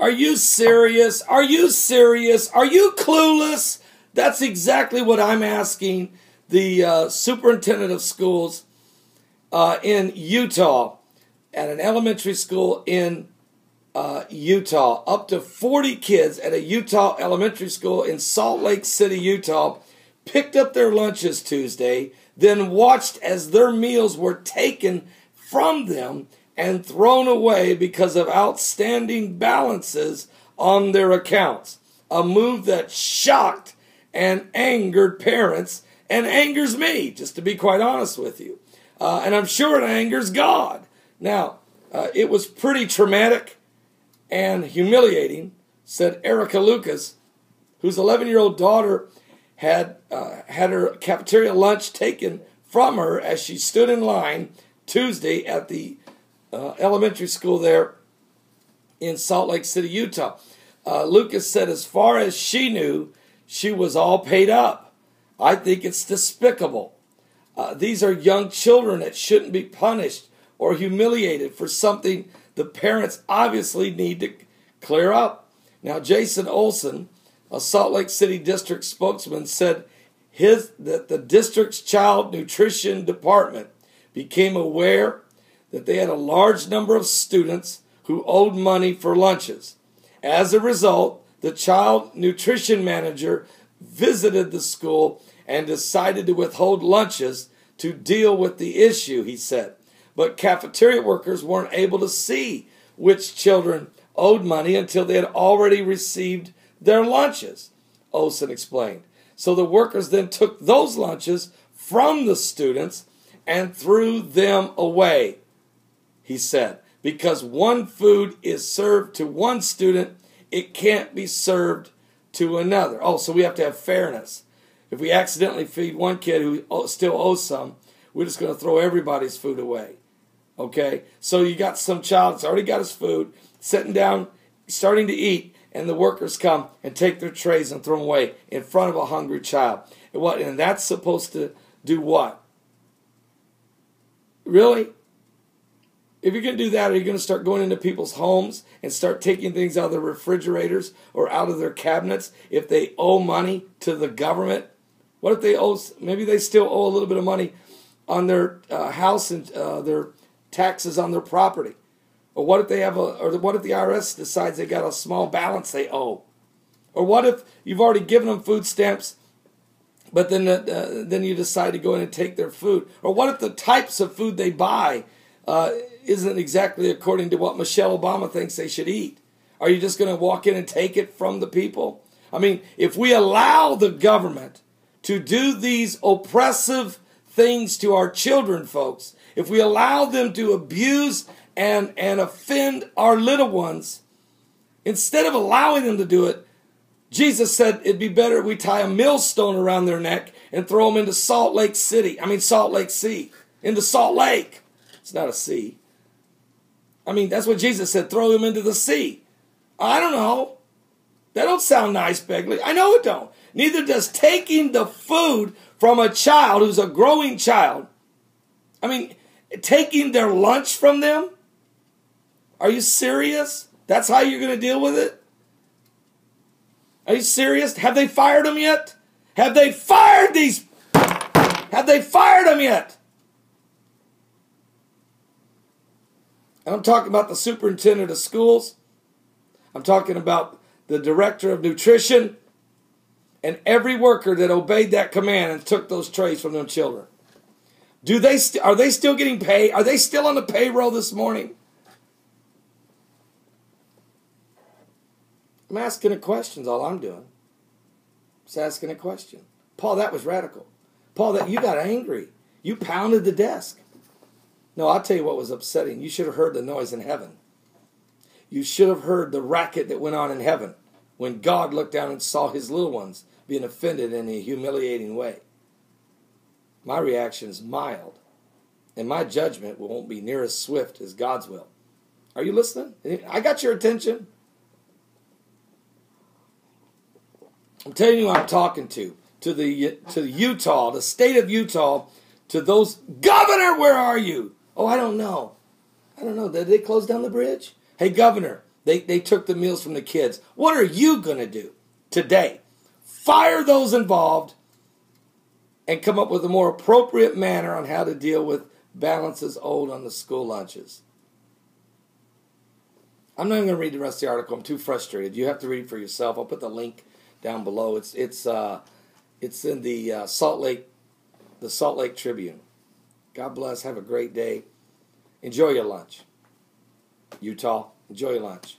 Are you serious? Are you serious? Are you clueless? That's exactly what I'm asking the superintendent of schools in Utah, at an elementary school in Utah. Up to 40 kids at a Utah elementary school in Salt Lake City, Utah, picked up their lunches Tuesday, then watched as their meals were taken from them and thrown away because of outstanding balances on their accounts. A move that shocked and angered parents, and angers me, just to be quite honest with you. And I'm sure it angers God. Now, it was pretty traumatic and humiliating, said Erica Lucas, whose 11-year-old daughter had her cafeteria lunch taken from her as she stood in line Tuesday at the elementary school there in Salt Lake City, Utah. Lucas said as far as she knew, she was all paid up. I think it's despicable. These are young children that shouldn't be punished or humiliated for something the parents obviously need to clear up. Now, Jason Olson, a Salt Lake City district spokesman, said that the district's child nutrition department became aware that they had a large number of students who owed money for lunches. As a result, the child nutrition manager visited the school and decided to withhold lunches to deal with the issue, he said. But cafeteria workers weren't able to see which children owed money until they had already received their lunches, Olson explained. So the workers then took those lunches from the students and threw them away, he said. Because one food is served to one student, it can't be served to another. Oh, so we have to have fairness. If we accidentally feed one kid who still owes some, we're just going to throw everybody's food away. Okay? So you got some child that's already got his food, sitting down, starting to eat, and the workers come and take their trays and throw them away in front of a hungry child. And that's supposed to do what? Really? If you're going to do that, are you going to start going into people's homes and start taking things out of their refrigerators or out of their cabinets if they owe money to the government? What if they owe, maybe they still owe a little bit of money on their house and their taxes on their property? Or what if they have what if the IRS decides they got a small balance they owe? Or what if you've already given them food stamps, but then you decide to go in and take their food? Or what if the types of food they buy isn't exactly according to what Michelle Obama thinks they should eat? Are you just going to walk in and take it from the people? I mean, if we allow the government to do these oppressive things to our children, folks, if we allow them to abuse and offend our little ones, instead of allowing them to do it, Jesus said it'd be better if we tie a millstone around their neck and throw them into Salt Lake Sea, into Salt Lake. It's not a sea. I mean, that's what Jesus said, throw them into the sea. I don't know. That don't sound nice, Begley. I know it don't. Neither does taking the food from a child who's a growing child. I mean, taking their lunch from them? Are you serious? That's how you're going to deal with it? Are you serious? Have they fired them yet? Have they fired them yet? And I'm talking about the superintendent of schools. I'm talking about the director of nutrition and every worker that obeyed that command and took those trays from them children. Are they still getting paid? Are they still on the payroll this morning? I'm asking a question, is all I'm doing. Just asking a question. Paul, that was radical. Paul, that you got angry. You pounded the desk. No, I'll tell you what was upsetting. You should have heard the noise in heaven. You should have heard the racket that went on in heaven when God looked down and saw his little ones being offended in a humiliating way. My reaction is mild, and my judgment won't be near as swift as God's will. Are you listening? I got your attention. I'm telling you who I'm talking to Utah, the state of Utah, to those, Governor, where are you? Oh, I don't know. Did they close down the bridge? Hey, Governor, They took the meals from the kids. What are you going to do today? Fire those involved and come up with a more appropriate manner on how to deal with balances owed on the school lunches. I'm not even going to read the rest of the article. I'm too frustrated. You have to read it for yourself. I'll put the link down below. It's in the Salt Lake Tribune. God bless. Have a great day. Enjoy your lunch. Utah, enjoy your lunch.